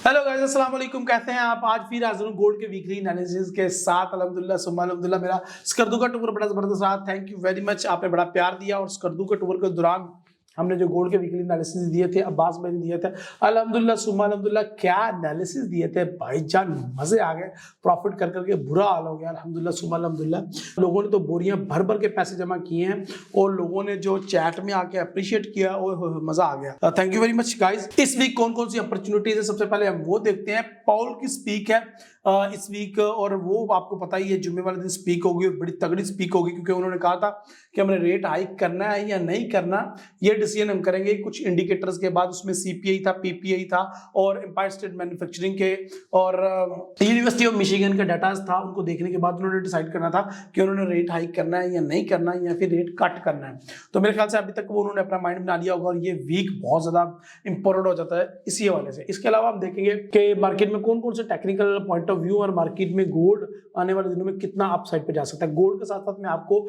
Hello guys, अस्सलाम वालेकुम। कैसे हैं आप? आज फिर हाजिर हूं गोल्ड के वीकली एनालिसिस के साथ। अल्हम्दुलिल्लाह सुम्मा अल्हम्दुलिल्लाह। मेरा स्कर्दू का टूर बड़ा जबरदस्त रहा। थैंक यू वेरी मच, आपने बड़ा प्यार दिया। और स्कर्दू के टूर के दौरान हमने जो गोल्ड के वीकली एनालिसिस दिए थे, अब्बास भाई ने दिए थे, अल्हम्दुलिल्लाह सुम्मा अल्हम्दुलिल्लाह। क्या एनालिसिस दिए थे भाईजान, मजे आ गए। प्रॉफिट कर करके बुरा हाल हो गया। अल्हम्दुलिल्लाह सुम्मा अल्हम्दुलिल्लाह। लोगों ने तो बोरियां भर भर के पैसे जमा किए हैं और लोगों ने जो चैट में आके अप्रिशिएट किया, ओह मजा आ गया। Thank you very much guys. इस वीक कौन कौन सी अपॉर्चुनिटीज है, सबसे पहले हम वो देखते हैं। पॉल की स्पीक है इस वीक, और वो आपको पता ही है जुम्मे वाले दिन स्पीक होगी और बड़ी तगड़ी स्पीक होगी, क्योंकि उन्होंने कहा था कि हमने रेट हाइक करना है या नहीं करना, ये डिसीजन हम करेंगे कुछ इंडिकेटर्स के बाद। उसमें सीपीआई था, पीपीआई था और एम्पायर स्टेट मैन्युफैक्चरिंग के और यूनिवर्सिटी ऑफ मिशिगन का डाटा था। उनको देखने के बाद उन्होंने डिसाइड करना था कि उन्होंने रेट हाइक करना है या नहीं करना है, या फिर रेट कट करना है। तो मेरे ख्याल से अभी तक वो उन्होंने अपना माइंड बना लिया होगा, और ये वीक बहुत ज्यादा इंपॉर्टेंट हो जाता है इसी हवाले से। इसके अलावा हम देखेंगे कि मार्केट में कौन कौन से टेक्निकल पॉइंट ऑफ व्यू और मार्केट में गोल्ड आने वाले दिनों में कितना अपसाइड पे जा सकता है। गोल्ड के साथ साथ मैं आपको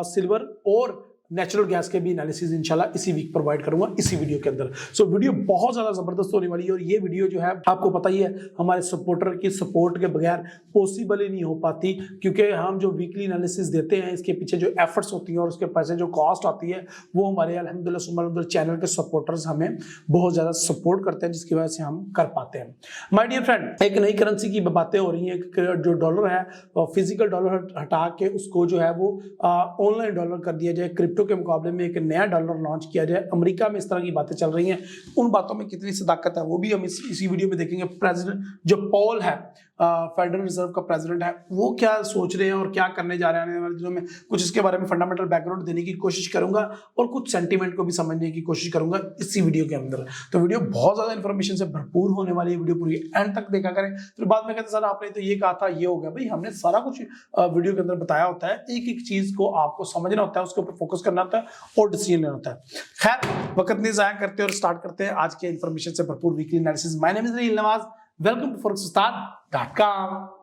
सिल्वर और नेचुरल गैस के भी एनालिसिस इंशाल्लाह इसी वीक प्रोवाइड करूंगा इसी वीडियो के अंदर। सो वीडियो बहुत ज्यादा जबरदस्त होने वाली है, और ये वीडियो जो है आपको पता ही है हमारे सपोर्टर की सपोर्ट के बगैर पॉसिबल ही नहीं हो पाती, क्योंकि हम जो वीकली एनालिसिस देते हैं इसके पीछे जो एफर्ट्स होती हैं और उसके पैसे जो कॉस्ट आती है, वो हमारे अल्हम्दुलिल्लाह चैनल के सपोर्टर्स हमें बहुत ज्यादा सपोर्ट करते हैं, जिसकी वजह से हम कर पाते हैं। माय डियर फ्रेंड, एक नई करेंसी की बातें हो रही है। जो डॉलर है, फिजिकल डॉलर हटा के उसको जो है वो ऑनलाइन डॉलर कर दिया जाए, क्रिप्टो के मुकाबले में एक नया डॉलर लॉन्च किया जाए। अमेरिका में इस तरह की बातें चल रही हैं, उन बातों में कितनी सदाकत है वो भी हम इसी वीडियो में देखेंगे। प्रेसिडेंट जो पॉल है, फेडरल रिजर्व का प्रेसिडेंट है, वो क्या सोच रहे हैं और क्या करने जा रहे हैं आने वाले दिनों में, कुछ इसके बारे में फंडामेंटल बैकग्राउंड देने की कोशिश करूंगा और कुछ सेंटीमेंट को भी समझने की कोशिश करूंगा इसी वीडियो के अंदर। तो वीडियो बहुत ज्यादा इंफॉर्मेशन से भरपूर होने वाली है, वीडियो पूरी एंड तक देखा करें। फिर बाद में कहते सर आपने तो ये कहा था, ये हो गया। भाई हमने सारा कुछ वीडियो के अंदर बताया होता है, एक एक चीज को आपको समझना होता है, उसके ऊपर फोकस करना होता है और डिसीजन लेना होता है। खैर वक्त नहीं जाया करते और स्टार्ट करते हैं आज के इंफॉर्मेशन से भरपूर weekly analysis. My name is रील Nawaz, welcome to forex-ustad.com।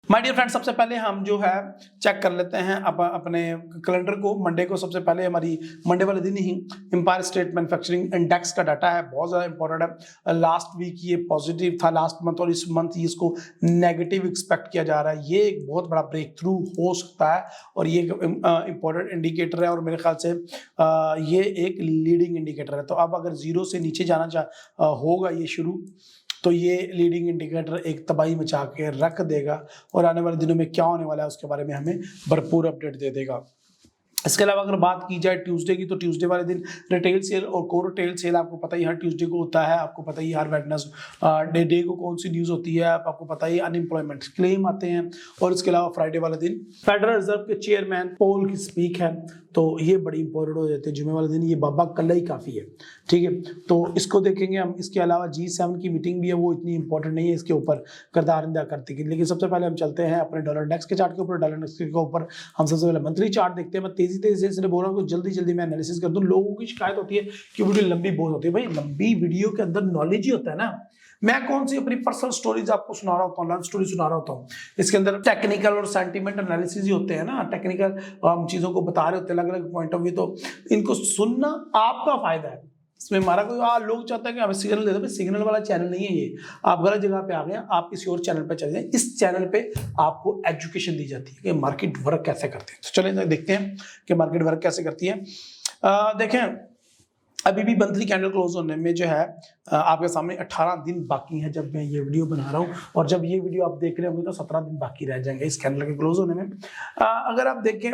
My dear friend, सबसे पहले हम जो है चेक कर लेते हैं अपने कैलेंडर को। मंडे को सबसे पहले हमारी मंडे वाले दिन ही एम्पायर स्टेट मैन्युफैक्चरिंग इंडेक्स का डाटा है, बहुत ज्यादा इंपॉर्टेंट है। लास्ट वीक ये पॉजिटिव था लास्ट मंथ, और इस मंथ इसको नेगेटिव एक्सपेक्ट किया जा रहा है। ये एक बहुत बड़ा ब्रेक थ्रू हो सकता है और ये इंपॉर्टेंट इंडिकेटर है, और मेरे ख्याल से ये एक लीडिंग इंडिकेटर है। तो अब अगर जीरो से नीचे जाना होगा ये शुरू, तो ये लीडिंग इंडिकेटर एक तबाही मचा के रख देगा, और आने वाले दिनों में क्या होने वाला है उसके बारे में हमें भरपूर अपडेट दे देगा। इसके अलावा अगर बात की जाए ट्यूसडे की, तो ट्यूसडे वाले दिन रिटेल सेल और कोर रिटेल सेल आपको पता ही हर ट्यूसडे को होता है। आपको पता ही हर वेडनेसडे डे को कौन सी न्यूज़ होती है, आपको पता ही अनएम्प्लॉयमेंट क्लेम आते हैं। और इसके अलावा फ्राइडे वाले दिन फेडरल रिजर्व के चेयरमैन पॉल की स्पीक है, तो ये बड़ी इंपॉर्टेंट हो जाती है। जुमे वाले दिन ये बाबा कल्ला ही काफ़ी है, ठीक है, तो इसको देखेंगे हम। इसके अलावा G7 की मीटिंग भी है, वो इतनी इंपॉर्टेंट नहीं है इसके ऊपर किरदार अदा करती है। लेकिन सबसे पहले हम चलते हैं अपने डॉलर इंडेक्स के चार्ट के ऊपर। डॉलर इंडेक्स के ऊपर हम सबसे पहले मंथली चार्ट देखते हैं। मैं तेजी से इसलिए बोल रहा हूँ जल्दी मैं एनालिसिस कर दूं। लोगों की शिकायत होती है कि वीडियो लंबी बहुत होती है। भाई लंबी वीडियो के अंदर नॉलेज ही होता है ना। मैं कौन सी अपनी पर्सनल स्टोरीज आपको सुना रहा होता हूँ, लर्न स्टोरी सुना रहा होता हूँ। इसके अंदर टेक्निकल और सेंटीमेंट एनालिसिस ही होते हैं ना। टेक्निकल हम चीजों को बता रहे होते हैं अलग अलग पॉइंट ऑफ व्यू, तो इनको सुनना आपका फायदा है। इसमें हमारा कोई लोग चाहते हैं कि हमें सिग्नल दे दो। सिग्नल वाला चैनल नहीं है ये, आप गलत जगह पे आ गए। आप किसी और चैनल पे चले जाएं। इस चैनल पे आपको एजुकेशन दी जाती है कि मार्केट वर्क कैसे करते हैं। तो चलें देखते हैं कि मार्केट वर्क कैसे करती है। देखें अभी भी मंथली कैंडल क्लोज होने में जो है आपके सामने 18 दिन बाकी है जब मैं ये वीडियो बना रहा हूँ, और जब ये वीडियो आप देख रहे होंगे तो 17 दिन बाकी रह जाएंगे इस कैंडल के क्लोज होने में। अगर आप देखें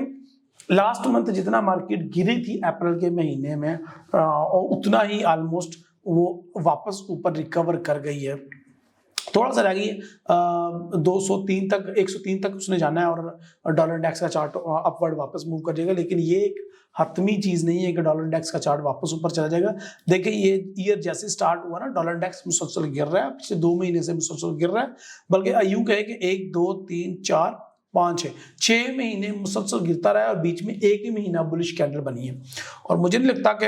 लास्ट मंथ जितना मार्केट गिरी थी अप्रैल के महीने में, और उतना ही ऑलमोस्ट वो वापस ऊपर रिकवर कर गई है। थोड़ा सा रह गई 203 तक, 103 तक उसने जाना है और डॉलर इंडेक्स का चार्ट अपवर्ड वापस मूव कर जाएगा। लेकिन ये एक हतमी चीज नहीं है कि डॉलर इंडेक्स का चार्ट वापस ऊपर चला जाएगा। देखिए ये ईयर जैसे स्टार्ट हुआ ना, डॉलर इंडेक्स मुसलसल गिर रहा है, पिछले 2 महीने से मुसलसल गिर रहा है। बल्कि यूं कहे कि 1 2 3 4 5 6 महीने मुसलसल गिरता रहा है और बीच में एक ही महीना बुलिश कैंडल बनी है। और मुझे नहीं लगता कि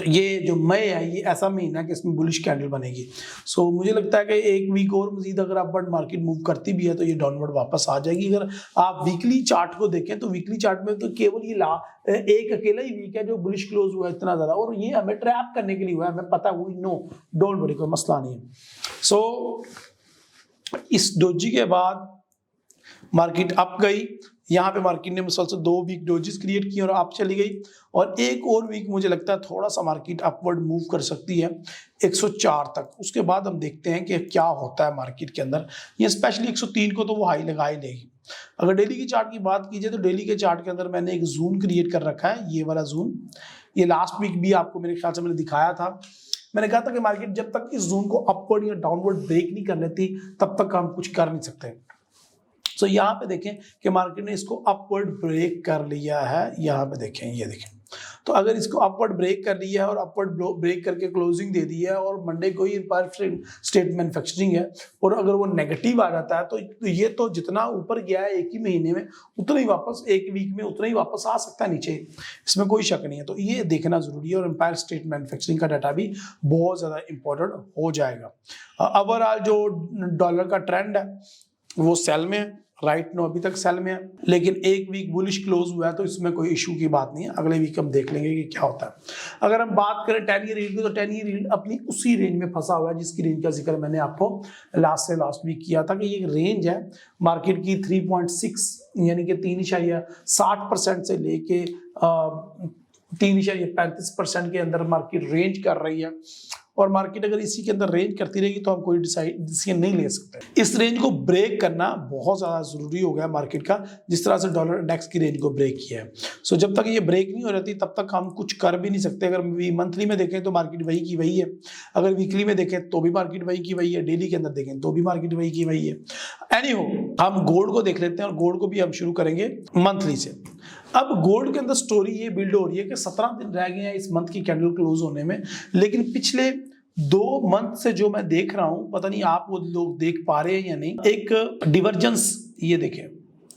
ये जो मई है ये ऐसा महीना है कि इसमें बुलिश कैंडल बनेगी। सो मुझे लगता है कि एक वीक और मजीद अगर अपवर्ड मार्केट मूव करती भी है तो ये डाउनवर्ड वापस आ जाएगी। अगर आप वीकली चार्ट को देखें तो वीकली चार्ट में तो केवल ये एक अकेला ही वीक है जो बुलिश क्लोज हुआ है इतना ज्यादा, और ये हमें ट्रैप करने के लिए हुआ है, हमें पता हुई नो, डोंट वरी, कोई मसला नहीं है। सो इस डोजी के बाद मार्केट अप गई, यहाँ पे मार्केट ने मुसलसल 2 वीक डोजीज क्रिएट की और अप चली गई, और एक और वीक मुझे लगता है थोड़ा सा मार्केट अपवर्ड मूव कर सकती है 104 तक। उसके बाद हम देखते हैं कि क्या होता है मार्केट के अंदर। ये स्पेशली 103 को तो वो हाई लगा ही लेगी। अगर डेली की चार्ट की बात की जाए तो डेली के चार्ट के अंदर मैंने एक जोन क्रिएट कर रखा है, ये वाला जोन। ये लास्ट वीक भी आपको मेरे ख्याल से मैंने दिखाया था। मैंने कहा था कि मार्केट जब तक इस जोन को अपवर्ड या डाउनवर्ड ब्रेक नहीं कर लेती तब तक हम कुछ कर नहीं सकते। सो यहाँ पे देखें कि मार्केट ने इसको अपवर्ड ब्रेक कर लिया है। यहाँ पे देखें, ये देखें, तो अगर इसको अपवर्ड ब्रेक कर लिया है और अपवर्ड ब्रेक करके क्लोजिंग दे दी है और मंडे को ही एम्पायर स्टेट मैन्युफैक्चरिंग है, और अगर वो नेगेटिव आ जाता है तो ये तो जितना ऊपर गया है एक ही महीने में उतना ही वापस, एक वीक में उतना ही वापस आ सकता है नीचे, इसमें कोई शक नहीं है। तो ये देखना जरूरी है, और एम्पायर स्टेट मैन्युफैक्चरिंग का डाटा भी बहुत ज्यादा इंपॉर्टेंट हो जाएगा। ओवरऑल जो डॉलर का ट्रेंड है वो सेल में है, राइट नो अभी तक सेल में है, लेकिन एक वीक बुलिश क्लोज हुआ है तो इसमें कोई इशू की बात नहीं है। अगले वीक हम देख लेंगे कि क्या होता है। अगर हम बात करें 10 ईयर यील्ड की, तो 10 ईयर यील्ड अपनी उसी रेंज में फंसा हुआ है जिसकी रेंज का जिक्र मैंने आपको लास्ट वीक किया था कि ये रेंज है मार्केट की 3.6 यानी कि 3.60% से लेके 3.35% के अंदर मार्केट रेंज कर रही है। और मार्केट अगर इसी के अंदर रेंज करती रहेगी तो हम कोई डिसीजन नहीं ले सकते। इस रेंज को ब्रेक करना बहुत ज्यादा जरूरी हो गया मार्केट का, जिस तरह से डॉलर इंडेक्स की रेंज को ब्रेक किया है। सो जब तक ये ब्रेक नहीं हो जाती तब तक हम कुछ कर भी नहीं सकते। अगर मंथली में देखें तो मार्केट वही की वही है, अगर वीकली में देखें तो भी मार्केट वही की वही है, डेली के अंदर देखें तो भी मार्केट वही की वही है। एनीहो, हम गोल्ड को देख लेते हैं, और गोल्ड को भी हम शुरू करेंगे मंथली से। अब गोल्ड के अंदर स्टोरी ये बिल्ड हो रही है कि 17 दिन रह गए हैं इस मंथ की कैंडल क्लोज होने में, लेकिन पिछले 2 मंथ से जो मैं देख रहा हूं, पता नहीं आप वो लोग देख पा रहे हैं या नहीं, एक डिवर्जेंस ये देखें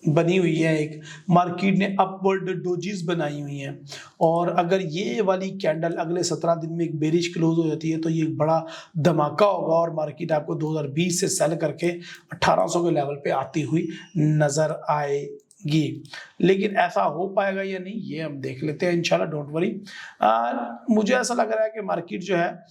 बनी हुई है, एक मार्केट ने अपवर्ड डोजीज बनाई हुई हैं। और अगर ये वाली कैंडल अगले 17 दिन में एक बेरिश क्लोज हो जाती है तो ये एक बड़ा धमाका होगा और मार्केट आपको 2020 से सेल करके 1800 के लेवल पे आती हुई नजर आएगी। लेकिन ऐसा हो पाएगा या नहीं ये हम देख लेते हैं इंशाल्लाह, डोंट वरी। मुझे ऐसा लग रहा है कि मार्केट जो है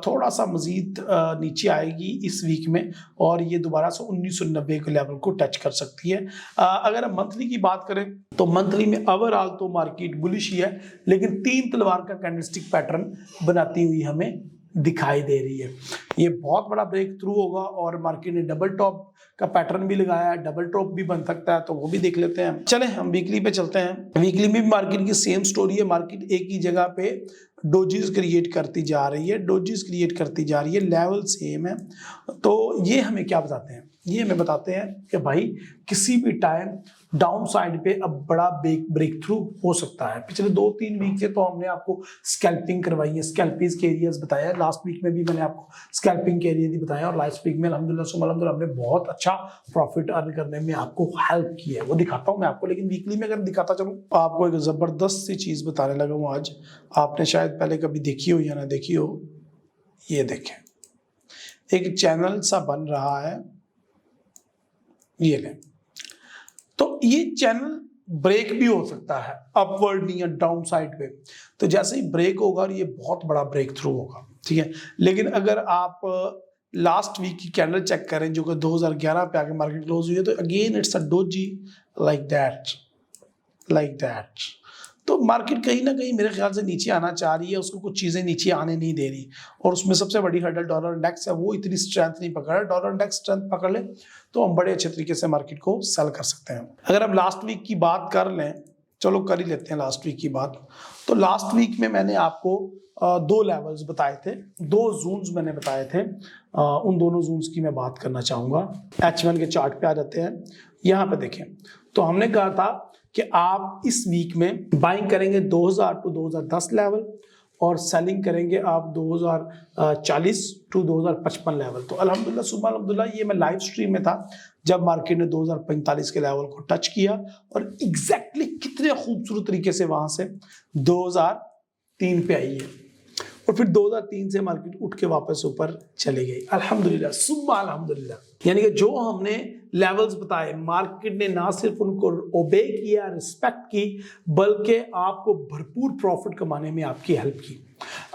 थोड़ा सा मजीद नीचे आएगी इस वीक में, और ये दोबारा से 1990 के लेवल को टच कर सकती है। अगर हम मंथली की बात करें तो मंथली में ओवरऑल तो मार्केट बुलिश ही है, लेकिन 3 तलवार का कैंडलस्टिक पैटर्न बनाती हुई हमें दिखाई दे रही है। ये बहुत बड़ा ब्रेक थ्रू होगा, और मार्केट ने डबल टॉप का पैटर्न भी लगाया है, डबल टॉप भी बन सकता है, तो वो भी देख लेते हैं। चलें हम वीकली पे चलते हैं। वीकली में भी मार्केट की सेम स्टोरी है, मार्केट एक ही जगह पे डोजीज क्रिएट करती जा रही है, डोजीज क्रिएट करती जा रही है, लेवल सेम है। तो ये हमें क्या बताते हैं? ये हमें बताते हैं कि भाई किसी भी टाइम डाउन साइड पे अब बड़ा ब्रेक थ्रू हो सकता है। पिछले 2-3 वीक से तो हमने आपको स्कैल्पिंग करवाई है, स्कैल्पीज के एरियाज बताया, लास्ट वीक में भी मैंने आपको स्कैल्पिंग के एरिया भी बताया, और लास्ट वीक में अल्हम्दुलिल्लाह हमने बहुत अच्छा प्रॉफिट अर्न करने में आपको हेल्प की है, वो दिखाता हूँ मैं आपको। लेकिन वीकली में अगर दिखाता चलूँ, आपको एक जबरदस्त सी चीज बताने लगा हूँ आज, आपने शायद पहले कभी देखी हो या ना देखी हो। ये देखें, एक चैनल सा बन रहा है, ये लें, तो ये चैनल ब्रेक भी हो सकता है अपवर्ड या डाउन साइड पे। तो जैसे ही ब्रेक होगा और ये बहुत बड़ा ब्रेक थ्रू होगा, ठीक है। लेकिन अगर आप लास्ट वीक की कैंडल चेक करें जो कि 2011 पे आके मार्केट क्लोज हुई है, तो again it's a doji like that. तो मार्केट कहीं ना कहीं मेरे ख्याल से नीचे आना चाह रही है, उसको कुछ चीजें नीचे आने नहीं दे रही, और उसमें सबसे बड़ी हर्डल डॉलर इंडेक्स है, वो इतनी स्ट्रेंथ नहीं पकड़ रहा। डॉलर इंडेक्स स्ट्रेंथ पकड़ ले तो हम बड़े अच्छे तरीके से मार्केट को सेल कर सकते हैं। अगर हम लास्ट वीक की बात कर लें चलो कर ही लेते हैं लास्ट वीक की बात। तो लास्ट वीक में मैंने आपको दो लेवल्स बताए थे, दो जोन्स मैंने बताए थे। उन दोनों जोन्स की मैं बात करना चाहूंगा। H1 के चार्ट पे आ जाते हैं। यहाँ पे देखें, तो हमने कहा था कि आप इस वीक में बाइंग करेंगे 2000 टू 2010 लेवल और सेलिंग करेंगे आप 2040 टू 2055 लेवल। तो अल्हम्दुलिल्लाह सुबह अल्हम्दुलिल्लाह ये मैं लाइव स्ट्रीम में था जब मार्केट ने 2045 के लेवल को टच किया और एग्जैक्टली कितने खूबसूरत तरीके से वहां से 2003 पे आई है और फिर 2003 से मार्केट उठ के वापस ऊपर चली गई। अल्हम्दुलिल्लाह सुबह अल्हम्दुलिल्लाह। यानी कि जो हमने लेवल्स बताए मार्केट ने ना सिर्फ उनको ओबे किया, रिस्पेक्ट की, बल्कि आपको भरपूर प्रॉफिट कमाने में आपकी हेल्प की।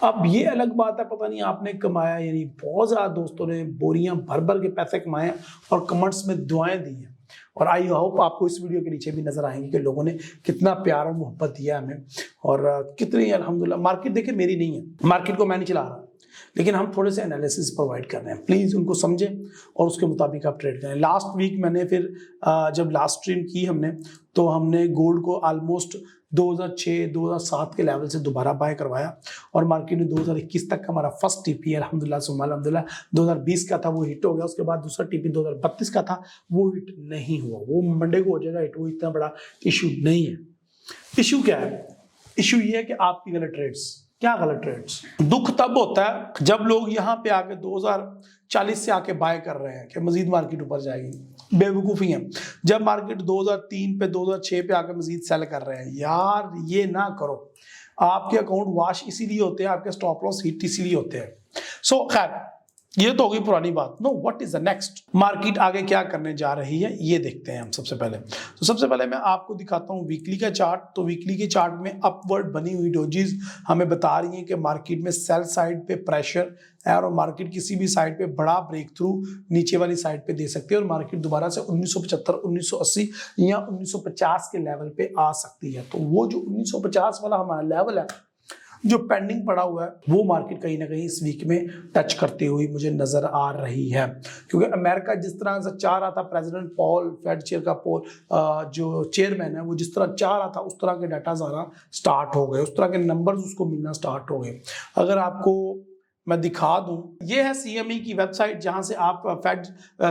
अब ये अलग बात है, पता नहीं आपने कमाया, यानी बहुत ज्यादा दोस्तों ने बोरियां भर भर के पैसे कमाए और कमेंट्स में दुआएं दी हैं और आई होप आपको इस वीडियो के नीचे भी नजर आएंगे कि लोगों ने कितना प्यार और मोहब्बत दिया हमें और कितनी अल्हम्दुलिल्लाह। मार्केट देखिए मेरी नहीं है, मार्केट को मैं नहीं चला रहा, लेकिन हम थोड़े से एनालिसिस प्रोवाइड कर रहे हैं, प्लीज उनको समझें और उसके मुताबिक आप ट्रेड करें। लास्ट वीक मैंने फिर जब लास्ट स्ट्रीम की हमने तो हमने गोल्ड को ऑलमोस्ट 2006-2007 के लेवल से दोबारा बाय करवाया और मार्केट ने 2021 तक का हमारा फर्स्ट टीपी अल्हम्दुलिल्लाह सुम्मा अल्हम्दुलिल्लाह 2020 का था, वो हिट हो गया। उसके बाद दूसरा टीपी 2032 का था, वो हिट नहीं हुआ। वो मंडे को हो जाएगा हिट, वो इतना बड़ा इशू नहीं है। इशू क्या है? इशू ये है कि आपकी गलत ट्रेड्स। क्या गलत ट्रेड्स? दुख तब होता है जब लोग यहाँ पे आके 2040 से आके बाय कर रहे हैं कि मजीद मार्केट ऊपर जाएगी। बेवकूफ़ी है। जब मार्केट 2003 पे 2006 पे आके मजीद सेल कर रहे हैं, यार ये ना करो। आपके अकाउंट वॉश इसीलिए होते हैं, आपके स्टॉप लॉस हिट इसीलिए होते हैं। सो खैर ये तो होगी पुरानी बात। No, what is the next? Market आगे क्या करने जा रही है ये देखते हैं हम सबसे पहले। तो सबसे पहले मैं आपको दिखाता हूँ वीकली का चार्ट। तो वीकली के चार्ट में अपवर्ड बनी हुई डोजीज हमें बता रही है कि मार्केट में सेल साइड पे प्रेशर है और मार्केट किसी भी साइड पे बड़ा ब्रेक थ्रू नीचे वाली साइड पे दे सकती है और मार्केट दोबारा से 1975, 1980 या 1950 के लेवल पे आ सकती है। तो वो जो 1950 वाला हमारा लेवल है जो पेंडिंग पड़ा हुआ है, वो मार्केट कहीं ना कहीं इस वीक में टच करती हुई मुझे नजर आ रही है। क्योंकि अमेरिका जिस तरह से चाह रहा था, प्रेसिडेंट पॉल, फेड चेयर का पॉल जो चेयरमैन है, वो जिस तरह चाह रहा था उस तरह के डाटा आना स्टार्ट हो गए, उस तरह के नंबर्स उसको मिलना स्टार्ट हो गए। अगर आपको मैं दिखा दूं, ये है सीएमई की वेबसाइट जहां से आप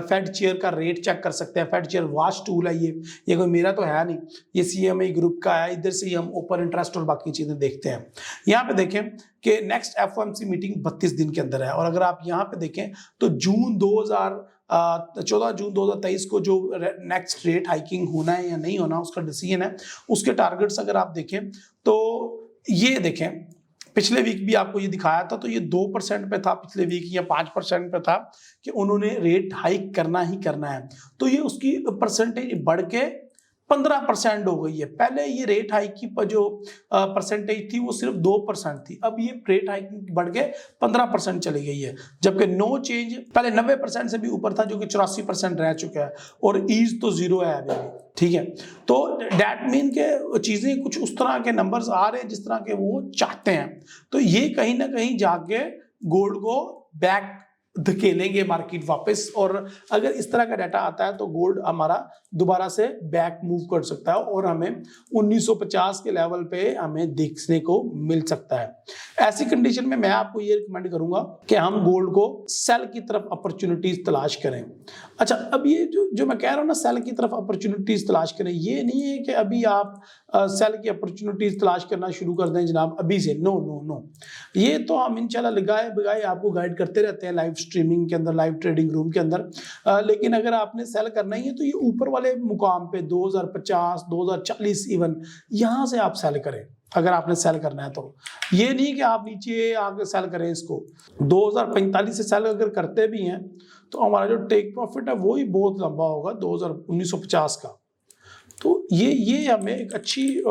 फेड चेयर का रेट चेक कर सकते हैं। फेड चेयर वॉच टूल है ये कोई मेरा तो है नहीं, ये सीएमई ग्रुप का है। इधर से ही हम ओपन इंटरेस्ट और बाकी चीजें देखते हैं। यहाँ पे देखें कि नेक्स्ट एफओएमसी मीटिंग 32 दिन के अंदर है और अगर आप यहाँ पे देखें तो 14 जून 2023 को जो नेक्स्ट रेट हाइकिंग होना है या नहीं होना उसका डिसीजन है। उसके टारगेट्स अगर आप देखें तो ये देखें, पिछले वीक भी आपको ये दिखाया था, तो ये 2% पे था पिछले वीक या 5% पे था कि उन्होंने रेट हाइक करना ही करना है। तो ये उसकी परसेंटेज बढ़ के 15% हो गई है। पहले ये रेट हाइक की जो परसेंटेज थी वो सिर्फ 2% थी, अब ये रेट हाइक बढ़ के 15% चली गई है। जबकि नो चेंज पहले 90% से भी ऊपर था जो कि 84% रह चुका है और ईज तो 0 है अभी भी। ठीक है, तो डैट मीन के चीजें कुछ उस तरह के नंबर्स आ रहे हैं जिस तरह के वो चाहते हैं। तो ये कहीं ना कहीं जाके गोल्ड को बैक धकेलेंगे मार्केट वापस, और अगर इस तरह का डाटा आता है तो गोल्ड हमारा दोबारा से बैक मूव कर सकता है और हमें 1950 के लेवल पे हमें देखने को मिल सकता है। ऐसी कंडीशन में मैं आपको ये रिकमेंड करूंगा कि हम गोल्ड को सेल की तरफ अपॉर्चुनिटीज तलाश करें। अच्छा, अब ये जो मैं कह रहा हूँ ना, सेल की तरफ अपॉर्चुनिटीज तलाश करें, ये नहीं है कि अभी आप सेल की अपॉर्चुनिटीज तलाश करना शुरू कर दें जनाब अभी से। नो नो नो, ये तो हम इंशाल्लाह लगाए बगाए आपको गाइड करते रहते हैं लाइव स्ट्रीमिंग के अंदर, लाइव ट्रेडिंग रूम के अंदर। लेकिन अगर आपने सेल करना ही है तो ये ऊपर वाले मुकाम पे 2050, 2040 इवन यहाँ से आप सेल करें अगर आपने सेल करना है। तो ये नहीं कि आप नीचे आके सेल करें इसको। 2045 से सेल अगर करते भी हैं तो हमारा जो टेक प्रॉफिट है वो ही बहुत लंबा होगा 1950 का। तो ये हमें एक अच्छी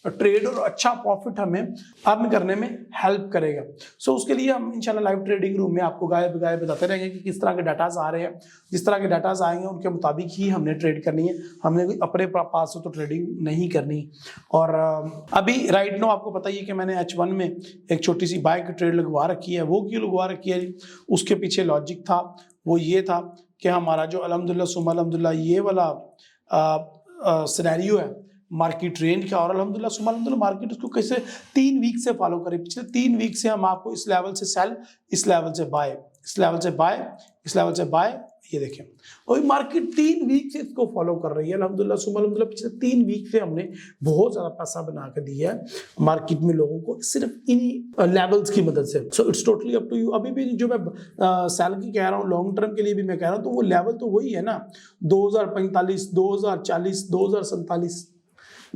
ट्रेड और अच्छा प्रॉफिट हमें अर्न करने में हेल्प करेगा। सो उसके लिए हम इंशाल्लाह लाइव ट्रेडिंग रूम में आपको गायब बताते रहेंगे कि किस तरह के डाटाज आ रहे हैं। जिस तरह के डाटाज आएंगे उनके मुताबिक ही हमने ट्रेड करनी है, हमने अपने पास से तो ट्रेडिंग नहीं करनी। और अभी राइट नो आपको पता ही है कि मैंने H1 में एक छोटी सी बाय की ट्रेड लगवा रखी है। वो क्यों लगवा रखी है? उसके पीछे लॉजिक था, वो ये था कि हमारा जो अल्हम्दुलिल्लाह सुम्मा अल्हम्दुलिल्लाह ये वाला सिनेरियो है, मार्केट रेंज क्या, और अल्हम्दुलिल्लाह सुम्मा अल्हम्दुलिल्लाह मार्केट उसको कैसे 3 वीक से फॉलो करे। पिछले 3 वीक से हम आपको इस लेवल से सेल, इस लेवल से बाय, इस लेवल से बाय, इस लेवल से बाय, ये देखें। और मार्केट 3 वीक से इसको फॉलो कर रही है अल्हम्दुलिल्लाह सुम्मा अल्हम्दुलिल्लाह। पिछले 3 वीक से हमने बहुत ज्यादा पैसा बना के दिया है मार्केट में लोगों को, सिर्फ इन्हीं लेवल्स की मदद से। So it's totally up to you. अभी भी जो मैं सेल की कह रहा हूँ, लॉन्ग टर्म के लिए भी मैं कह रहा हूँ, तो वो लेवल तो वही है ना, 2045, 2040, 2047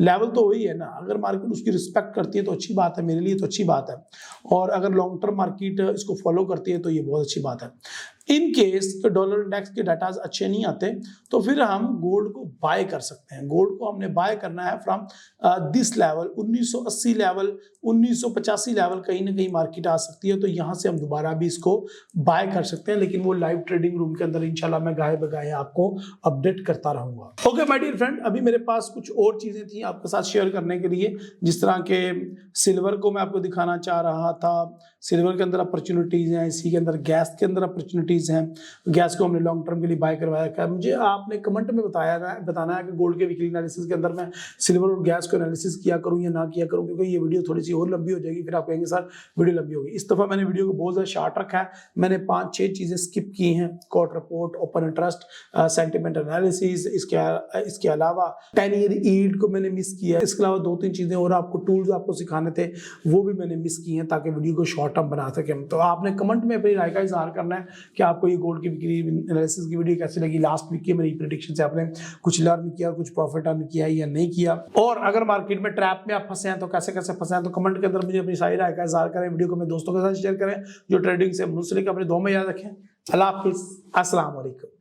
लेवल तो वही है ना। अगर मार्केट उसकी रिस्पेक्ट करती है तो अच्छी बात है, मेरे लिए तो अच्छी बात है। और अगर लॉन्ग टर्म मार्केट इसको फॉलो करती है तो ये बहुत अच्छी बात है। इन केस डॉलर इंडेक्स के डाटा अच्छे नहीं आते तो फिर हम गोल्ड को बाय कर सकते हैं। गोल्ड को हमने बाय करना है from this level, 1980 level, 1985 level, कहीं ना कहीं मार्केट आ सकती है, तो यहाँ से हम दोबारा भी इसको बाय कर सकते हैं। लेकिन वो लाइव ट्रेडिंग रूम के अंदर इंशाल्लाह मैं गाए बगाए आपको अपडेट करता रहूंगा। ओके माय डियर फ्रेंड, अभी मेरे पास कुछ और चीजें थी आपके साथ शेयर करने के लिए, जिस तरह के सिल्वर को मैं आपको दिखाना चाह रहा था। सिल्वर के अंदर अपॉर्चुनिटीज हैं, इसी के अंदर गैस के अंदर अपॉर्चुनिटीज हैं। गैस को हमने लॉन्ग टर्म के लिए बाय करवाया। मुझे आपने कमेंट में बताना है कि गोल्ड के वीकली एनालिसिस के अंदर मैं सिल्वर और गैस को एनालिसिस किया करूं या ना किया करूं, क्योंकि ये वीडियो थोड़ी सी और लंबी हो जाएगी, फिर आप कहेंगे सर वीडियो लंबी होगी। इस दफा मैंने वीडियो को बहुत ज्यादा शार्ट रखा है। मैंने 5-6 चीजें स्किप की हैं, court report, open interest, sentiment analysis, इसके अलावा 10 ईयर ईल्ड को मैंने मिस किया। इसके अलावा 2-3 चीजें और आपको टूल्स आपको सिखाने थे, वो भी मैंने मिस की हैं, ताकि वीडियो को शॉर्ट टर्म बना सके। तो आपने कमेंट में अपनी राय का इजहार करना है कि आपको ये गोल्ड की वीकली एनालिसिस की वीडियो कैसी लगी। लास्ट वीक की मेरी प्रेडिक्शन से आपने कुछ लर्न किया, कुछ प्रॉफिट अर्न किया या नहीं किया, और अगर मार्केट में ट्रैप में आप फंसे हैं तो कैसे कैसे फंसे हैं, तो कमेंट के अंदर मुझे अपनी सारी राय का इजहार करें। वीडियो को अपने दोस्तों के साथ शेयर करें जो ट्रेडिंग से मुंसलिक। अपने दुआ में याद रखें। अल्लाह हाफिज, अस्सलाम वालेकुम।